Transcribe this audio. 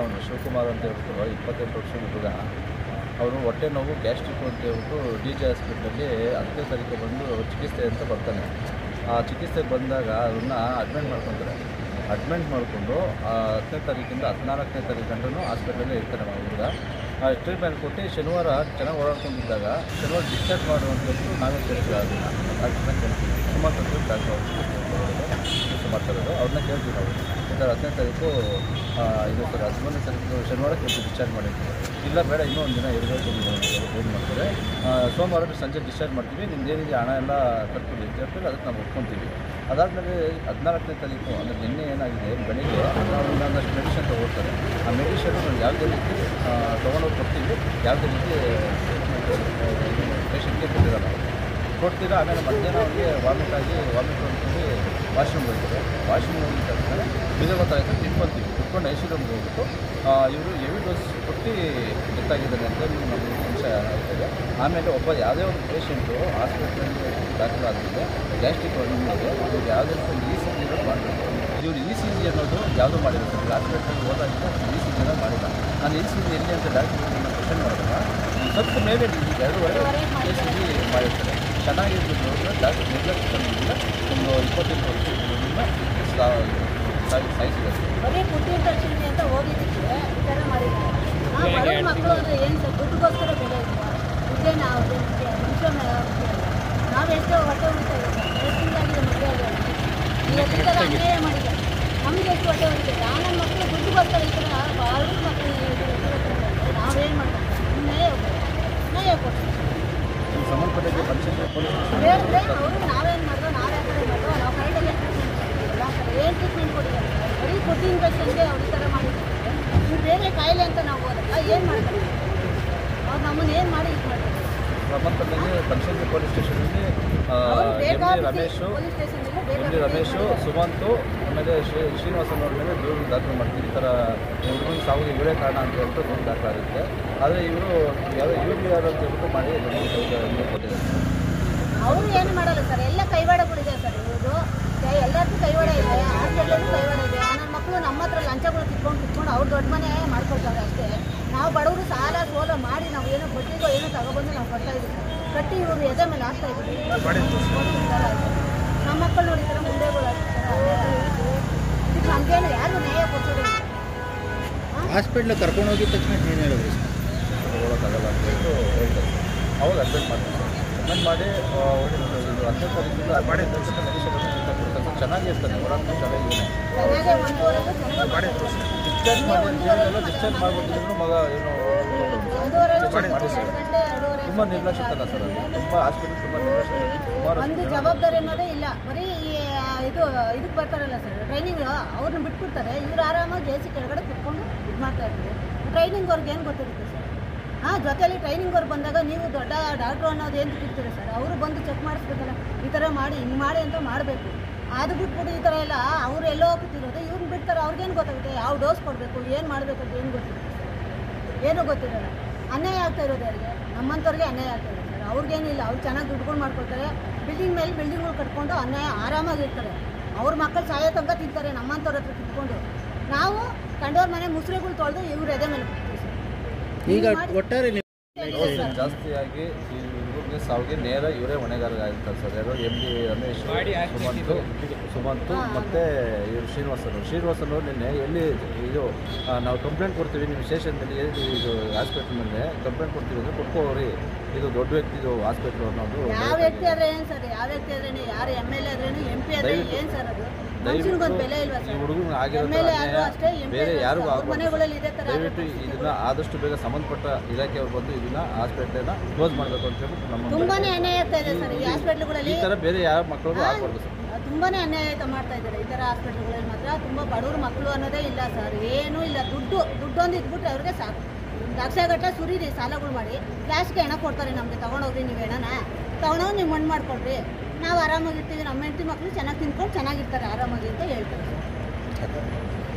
ಅವನು ಶಿವಕುಮಾರ್ ಅಂತ ಹೇಳ್ಬಿಟ್ಟು 28 ವರ್ಷದ ಹುಡುಗ. ಅವನು ಹೊಟ್ಟೆ ನೋವು ಗ್ಯಾಸ್ಟ್ರಿಕ್ ಅಂತ ಹೇಳ್ಬಿಟ್ಟು DJ ಹಾಸ್ಪಿಟ್ಲಲ್ಲಿ 10ನೇ ತಾರೀಕು ಬಂದು ಚಿಕಿತ್ಸೆ ಅಂತ ಬರ್ತಾನೆ. ಆ ಚಿಕಿತ್ಸೆಗೆ ಬಂದಾಗ ಅದನ್ನು ಅಡ್ಮಿಟ್ ಮಾಡ್ಕೊತಾರೆ. ಅಡ್ಮಿಟ್ ಮಾಡಿಕೊಂಡು 10ನೇ ತಾರೀಕಿಂದ 14ನೇ ತಾರೀಕು ಗಂಟನೂ ಹಾಸ್ಪಿಟಲಲ್ಲೇ ಇರ್ತಾನೆ ಹುಡುಗ. ಟ್ರೀಟ್ಮೆಂಟ್ ಕೊಟ್ಟು ಶನಿವಾರ ಚೆನ್ನಾಗಿ ಓಡಾಡ್ಕೊಂಡಿದ್ದಾಗ ಶನಿವಾರ ಡಿಸ್ಚಾರ್ಜ್ ಮಾಡುವಂಥದ್ದು ನಾವೇ ಕೇಳ್ತೀವಿ. ಅದನ್ನು ಡಾಕ್ಟ್ರನ್ನ ಕೇಳ್ತೀವಿ. ಸುಮಾರು ಡಾಕ್ಟರ್ ಮಾತಾಡೋದು ಅವ್ರನ್ನ ಕೇಳ್ತೀವಿ ನಾವು. ಈ ಥರ 10ನೇ ತಾರೀಕು ಇದು ಸರ್ 11ನೇ ತಾರೀಕು ಶನಿವಾರ ಕೇಳ್ತೀವಿ ಡಿಸ್ಚಾರ್ಜ್ ಮಾಡಿರ್ತೀವಿ. ಇಲ್ಲ ಬೇಡ ಇನ್ನೂ ಒಂದು ದಿನ ಇರಬೇಕು ಏನು ಮಾಡ್ತಾರೆ. ಸೋಮವಾರ ಸಂಜೆ ಡಿಸ್ಚಾರ್ಜ್ ಮಾಡ್ತೀವಿ. ನಿಮ್ದೇನಿದೆ ಹಣ ಎಲ್ಲ ತರ್ತೀವಿ ಅಂತ ಹೇಳ್ತೀವಿ. ಅದಕ್ಕೆ ನಾವು ಒಪ್ಕೊತೀವಿ. ಅದಾದಮೇಲೆ 14ನೇ ತಾರೀಕು ಅಂದರೆ ನಿನ್ನೆ ಏನಾಗಿದೆ, ಬೆಳಗ್ಗೆ ನಾವು ಇನ್ನೊಂದಷ್ಟು ಮೆಡಿಷನ್ ತೊಗೊಳ್ತಾರೆ. ಆ ಮೆಡಿಷನ್ನು ನಾವು ಯಾವುದೇ ರೀತಿ ತೊಗೊಂಡೋಗಿ ಕೊಡ್ತೀವಿ. ಯಾವುದೇ ರೀತಿ ಪೇಷಂಟ್ಗೆ ಕೊಟ್ಟಿರಲ್ಲ ಕೊಡ್ತೀರ. ಆಮೇಲೆ ಮಧ್ಯಾಹ್ನ ಅವ್ರಿಗೆ ವಾಮಿಟ್ ಅಂದ್ಕೊಂಡು ವಾಶ್ರೂಮ್ ಹೋಗ್ತಾರೆ. ವಾಶ್ರೂಮ್ ಹೋಗಿದ ತಕ್ಷಣ ಬಿಲ್ ಗೊತ್ತಾಗುತ್ತೆ ತಿಳ್ಕೊತೀವಿ. ತಿಳ್ಕೊಂಡು ಐಸಿರೂಮ್ಗೆ ಹೋಗ್ಬಿಟ್ಟು ಇವರು ಹೆವಿ ಡೋಸ್ ಕೊಟ್ಟು ಡೆತ್ತಾಗಿದ್ದಾನೆ ಅಂತ ನಮಗೆ ಅಂಶ ಆಗ್ತದೆ. ಆಮೇಲೆ ಒಬ್ಬ ಯಾವುದೇ ಒಂದು ಪೇಷಂಟು ಹಾಸ್ಪಿಟ್ಲಲ್ಲಿ ದಾಖಲಾದಮೇಲೆ ಗ್ಯಾಸ್ಟ್ರಿಕ್ ಪ್ರಾಬ್ಲಮ್ಗೆ ಇವ್ರು ಯಾವುದೇ ಒಂದು ECG ಮಾಡಬೇಕು. ಇವರು ECG ಅನ್ನೋದು ಯಾವುದೂ ಮಾಡಿಲ್ಲ ಸರ್. ಹಾಸ್ಪಿಟ್ಲಲ್ಲಿ ಹೋದಾಗಿಂದ ECG ಮಾಡಿಲ್ಲ. ನಾನು ECG ಎಲ್ಲಿ ಅಂತ ಡಾಕ್ಟರ್ ಕ್ವಶನ್ ಮಾಡಿದಾಗ ಸ್ವಲ್ಪ ಮೇಲೆ 2.5 ECG ಮಾಡಿರ್ತಾರೆ. ಚೆನ್ನಾಗಿರ್ಬೋದು ಡಾಕ್ಟರ್ ನೆಗ್ಲೆಕ್ಟ್ ಬಂದಿಲ್ಲ. ಒಂದು 28 ವರ್ಷದಿಂದ ಸಾಯಿಸಿದೆ. ಬರೀ ಪುಟ್ಟಿನ ಅಂತ ಹೋಗಿದ್ದಕ್ಕೆ ಈ ಥರ ಮಾಡಿದ್ದಾರೆ. ಮಕ್ಕಳು ಅಂದರೆ ಏನು ಸರ್, ದುಡ್ಡುಗೋಸ್ಕರ ಬೆಲೆ ಇಲ್ಲ. ಇದೇ ನಾವು ನಾವೆಷ್ಟೋ ಹೊಟ್ಟೆ ಉಳಿತಾ ಇದೆ ಸರ್. ಎಷ್ಟಿಂದಾಗಿದೆ ಮದುವೆ ಆಗಿದೆ ಈ ಥರ ಅನ್ಯಾಯ ಮಾಡಿದ್ದಾರೆ. ನಮಗೆ ಎಷ್ಟು ಹೊಟ್ಟೆ ಉಳಿತದೆ. ನನ್ನ ಮಕ್ಕಳು ದುಡ್ಡುಗೋಸ್ಕರ ಈ ಥರ ಭಾಳ ಮಕ್ಕಳು ನಾವೇನು ಮಾಡ್ತೀವಿ? ನ್ಯಾಯ ಕೊಡ್ತೀವಿ. ಸಂಬಂಧಪಟ್ಟಿಗೆ ಹೇಳಿದ್ರೆ ಅವರು ನಾವೇನು ಮಾಡಿದ್ರು, ನಾವು ಯಾವ ಕಡೆ ಮಾಡಿದ್ರು, ನಾವು ಕರೆಕ್ಟಾಗಿ ಏನು ಟ್ರೀಟ್ಮೆಂಟ್ ಕೊಟ್ಟಿದ್ದಾರೆ. ಬರೀ ಫುಡ್ ಇನ್ಫೆಕ್ಷನ್ಗೆ ಅವ್ರು ಈ ಥರ ಮಾಡಿದ್ದಾರೆ. ಇವ್ರು ಬೇರೆ ಕಾಯಿಲೆ ಅಂತ ನಾವು ಹೋದಾಗ ಏನು ಮಾಡ್ತಾರೆ? ಅವ್ರು ನಮ್ಮನ್ನು ಏನು ಮಾಡಿ ಇದು ಮಾಡ್ತಾರೆ. ಸಂಬಂಧಪಟ್ಟಿಗೆ ಬನಶಂಕರಿ ಪೊಲೀಸ್ ಸ್ಟೇಷನಲ್ಲಿ ರಮೇಶು ಸುಮಂತು ಆಮೇಲೆ ಶ್ರೀನಿವಾಸನ್ ಅವ್ರ ಮೇಲೆ ದೂರು ದಾಖಲು ಮಾಡ್ತೀವಿ. ಈ ಥರ ಹುಡುಗನ ಸಾವಿಗೆ ಇವರೇ ಕಾರಣ ಅಂತ ಹೇಳ್ಬಿಟ್ಟು ದೂರು ದಾಖಲಾಗುತ್ತೆ. ಆದರೆ ಇವರು ಯಾರು ಯಾರು ಅಂತ ಹೇಳ್ಬಿಟ್ಟು ಮಾಡಿ ಕೊಟ್ಟಿದ್ದಾರೆ. ಅವರು ಏನು ಮಾಡಲ್ಲ ಸರ್. ಎಲ್ಲ ಕೈವಾಡಗಳಿದೆ ಸರ್. ಇವರು ಎಲ್ಲರಿಗೂ ಕೈವಾಡ ಇದೆ. ಹಾಸ್ಪಿಟ್ಲಲ್ಲೂ ಕೈವಾಡ ಇದೆ. ನನ್ನ ಮಕ್ಕಳು ನಮ್ಮ ಹತ್ರ ಲಂಚಗಳು ಕಿತ್ಕೊಂಡು ಅವ್ರು ದೊಡ್ಡ ಮನೆ ಮಾಡ್ಕೊಳ್ತಾರೆ ಅಷ್ಟೇ. ನಾವು ಬಡವರು ಸಾಲ ಸೋಲ ಮಾಡಿ ನಾವು ಏನೋ ಬಡ್ಡಿಗೋ ಏನೋ ತಗೊಬಂದು ನಾವು ಕಟ್ತಾ ಇದ್ದೀವಿ. ಕಟ್ಟಿ ಇವರು ಎದೆ ಮೇಲೆ ಹಾಕ್ತಾ ಇದ್ದೀವಿ. ನಮ್ಮ ಮಕ್ಕಳು ನೋಡಿದ್ರೆ ಮುಂದೆಗಳು ನಮಗೇನು ಯಾರು ನ್ಯಾಯ ಕೊಡ್ತಿದ್ದೀವಿ. ಹಾಸ್ಪಿಟ್ಲಿಗೆ ಕರ್ಕೊಂಡು ಹೋಗಿದ ತಕ್ಷಣ ಏನು ಹೇಳಿದ್ರಿ? ಹೋಗೋಕ್ಕಾಗಲ್ಲ ಅಂತ ಹೇಳ್ಬಿಟ್ಟು ಹೇಳ್ತಾರೆ. ಅವಾಗ ಅಡ್ಮಿಟ್ ಮಾಡ್ತಾರೆ. ಅಡ್ಮಿಟ್ ಮಾಡಿ 10ನೇ ತಾರೀಕಿಂದ ಮಾಡಿ ಮೆಡಿಷನ್ ಚೆನ್ನಾಗಿರ್ತಾನೆ. ಹೊರಗೆ ಚೆನ್ನಾಗಿದೆ. ಡಿಸ್ಚಾರ್ಜ್ ಮಾಡ್ಬಿಟ್ಟಿದ್ರು ಮಗ ಏನು ತುಂಬ ನಿರ್ಲಕ್ಷ್ಯತನ ಸರ್. ಅದು ತುಂಬ ಹಾಸ್ಪಿಟಲ್ ತುಂಬ ನಿರ್ಲಕ್ಷ್ಯ. ಒಂದು ಜವಾಬ್ದಾರಿ ಅನ್ನೋದೇ ಇಲ್ಲ. ಬರೀ ಇದಕ್ಕೆ ಬರ್ತಾರಲ್ಲ ಸರ್ ಟ್ರೈನಿಂಗ್, ಅವ್ರನ್ನ ಬಿಟ್ಬಿಡ್ತಾರೆ. ಇವ್ರು ಆರಾಮಾಗಿ AC ಕೆಳಗಡೆ ಕುತ್ಕೊಂಡು ಇದು ಮಾಡ್ತಾ ಇರ್ತಾರೆ. ಟ್ರೈನಿಂಗ್ ಅವ್ರಿಗೆ ಏನು ಗೊತ್ತಿರುತ್ತೆ ಸರ್? ಜೊತೆಯಲ್ಲಿ ಟ್ರೈನಿಂಗ್ ಅವ್ರು ಬಂದಾಗ ನೀವು ದೊಡ್ಡ ಡಾಕ್ಟ್ರು ಅನ್ನೋದು ಏನು ಇರ್ತೀರಿ ಸರ್? ಅವರು ಬಂದು ಚೆಕ್ ಮಾಡಿಸ್ಬೇಕಲ್ಲ. ಈ ಥರ ಮಾಡಿ ಹಿಂಗೆ ಮಾಡಿ ಅಂತ ಮಾಡಬೇಕು. ಅದು ಬಿಟ್ಬಿಟ್ಟು ಈ ಥರ ಎಲ್ಲ ಅವ್ರು ಎಲ್ಲೋ ಕೂತಿರೋದು ಇವ್ರನ್ನ ಬಿಡ್ತಾರೆ. ಅವ್ರಿಗೇನು ಗೊತ್ತಾಗುತ್ತೆ? ಯಾವ ಡೋಸ್ ಕೊಡಬೇಕು, ಏನು ಮಾಡಬೇಕು ಅಂತ ಏನು ಗೊತ್ತಿರುತ್ತೆ? ಏನೂ ಗೊತ್ತಿರಲ್ಲ. ಅನ್ಯಾಯ ಆಗ್ತಾ ಇರೋದು ಯಾರಿಗೆ? ನಮ್ಮಂಥವ್ರಿಗೆ ಅನ್ಯಾಯ ಆಗ್ತಾ ಇರೋದು ಸರ್. ಅವ್ರಿಗೇನಿಲ್ಲ. ಅವ್ರು ಚೆನ್ನಾಗಿ ದುಡ್ಡುಗಳು ಮಾಡ್ಕೊಳ್ತಾರೆ. ಬಿಲ್ಡಿಂಗ್ ಮೇಲೆ ಬಿಲ್ಡಿಂಗ್ಗಳು ಕಟ್ಕೊಂಡು ಅನ್ಯಾಯ ಆರಾಮಾಗಿರ್ತಾರೆ. ಅವ್ರ ಮಕ್ಕಳು ಸಾಯೋ ತನಕ ತಿಂತಾರೆ ನಮ್ಮಂಥವ್ರ ಹತ್ರ ಕಿತ್ಕೊಂಡು. ನಾವು ಕಂಡವ್ರ ಮನೆ ಮುಸ್ರೆಗಳು ತೊಳೆದು ಇವ್ರು ಎದೆ ಮೇಲೆ ಕೊಡ್ತೀವಿ ಸರ್. ಈಗ ಒಟ್ಟಾರೆ ಜಾಸ್ತಿಯಾಗಿ ಈ ಹುಡುಗರಿಗೆ ಸಾವಿಗೆ ನೇರ ಇವರೇ ಹೊಣೆಗಾರರಾಗಿರ್ತಾರೆ ಸರ್. ಯಾರು MD ರಮೇಶ್, ಸುಮಂತು ಮತ್ತು ಇವರು ಶ್ರೀನಿವಾಸನ್ ನಿನ್ನೆ ಎಲ್ಲಿ ಇದು ನಾವು ಕಂಪ್ಲೇಂಟ್ ಕೊಡ್ತೀವಿ ನಿಮ್ಮ ಸ್ಟೇಷನ್ನಲ್ಲಿ ಇದು ಹಾಸ್ಪಿಟ್ಲ್ನಲ್ಲಿ ಕಂಪ್ಲೇಂಟ್ ಕೊಡ್ತೀವಿ ಅಂದರೆ ಕೊಟ್ಕೋರಿ. ಇದು ದೊಡ್ಡ ವ್ಯಕ್ತಿ ಇದು ಹಾಸ್ಪಿಟ್ಲು ಅನ್ನೋದು. ಯಾವ ವ್ಯಕ್ತಿ ಆದರೆ ಏನು ಸರ್? ಯಾವ ವ್ಯಕ್ತಿ ಆದ್ರೇನು, ಯಾರು MLA ಆದ್ರೇನು MP ಆದ್ರೆ ಏನು ಸರ್? ಅದು ಮನುಷ್ಯನಿಗೊಂದು ಬೆಲೆ ಇಲ್ವಾ ಸರ್? ಹುಡುಗನ ಆಗಿರೋ ಬೇರೆ ಯಾರಿಗೂ ದಯವಿಟ್ಟು ಇದನ್ನ ಆದಷ್ಟು ಬೇಗ ಸಂಬಂಧಪಟ್ಟ ಇಲಾಖೆಯವರು ಬಂದು ಇದನ್ನ ಹಾಸ್ಪಿಟ್ಲನ್ನ ಕ್ಲೋಸ್ ಮಾಡಬೇಕು ಅಂತ ಹೇಳ್ಬಿಟ್ಟು ನಮ್ಮ ತುಂಬಾನೇ ಅನ್ಯಾಯ ಆಗ್ತಾ ಇದೆ ಸರ್. ಈ ಹಾಸ್ಪಿಟ್ಲ್ಗಳಲ್ಲಿ ಈ ಥರ ಬೇರೆ ಯಾವ ಮಕ್ಕಳಿಗೂ ಆಗ್ಬಾರ್ದು ಸರ್. ತುಂಬಾನೇ ಅನ್ಯಾಯ ಮಾಡ್ತಾ ಇದ್ದಾರೆ ಈ ಥರ ಹಾಸ್ಪಿಟ್ಲ್ಗಳಲ್ಲಿ. ಮಾತ್ರ ತುಂಬ ಬಡವರು ಮಕ್ಕಳು ಅನ್ನೋದೇ ಇಲ್ಲ ಸರ್. ಏನೂ ಇಲ್ಲ. ದುಡ್ಡೊಂದು ಇದ್ಬಿಟ್ರೆ ಅವ್ರಿಗೆ ಸಾಕು. ಲಕ್ಷಗಟ್ಟಲೆ ಸುರೀರಿ ಸಾಲಗಳು ಮಾಡಿ ಕ್ಲಾಸ್ಗೆ ಹೆಣ ಕೊಡ್ತಾರೆ. ನಮಗೆ ತೊಗೊಂಡೋಗ್ರಿ ನೀವು ಹೆಣನ ತೊಗೊಂಡೋಗಿ ನೀವು ಮಣ್ಣು ಮಾಡ್ಕೊಳ್ರಿ, ನಾವು ಆರಾಮಾಗಿರ್ತೀವಿ, ನಮ್ಮ ಹೆಂಡತಿ ಮಕ್ಕಳು ಚೆನ್ನಾಗಿ ತಿನ್ಕೊಂಡು ಚೆನ್ನಾಗಿರ್ತಾರೆ ಆರಾಮಾಗಿ ಅಂತ ಹೇಳ್ತಾರೆ.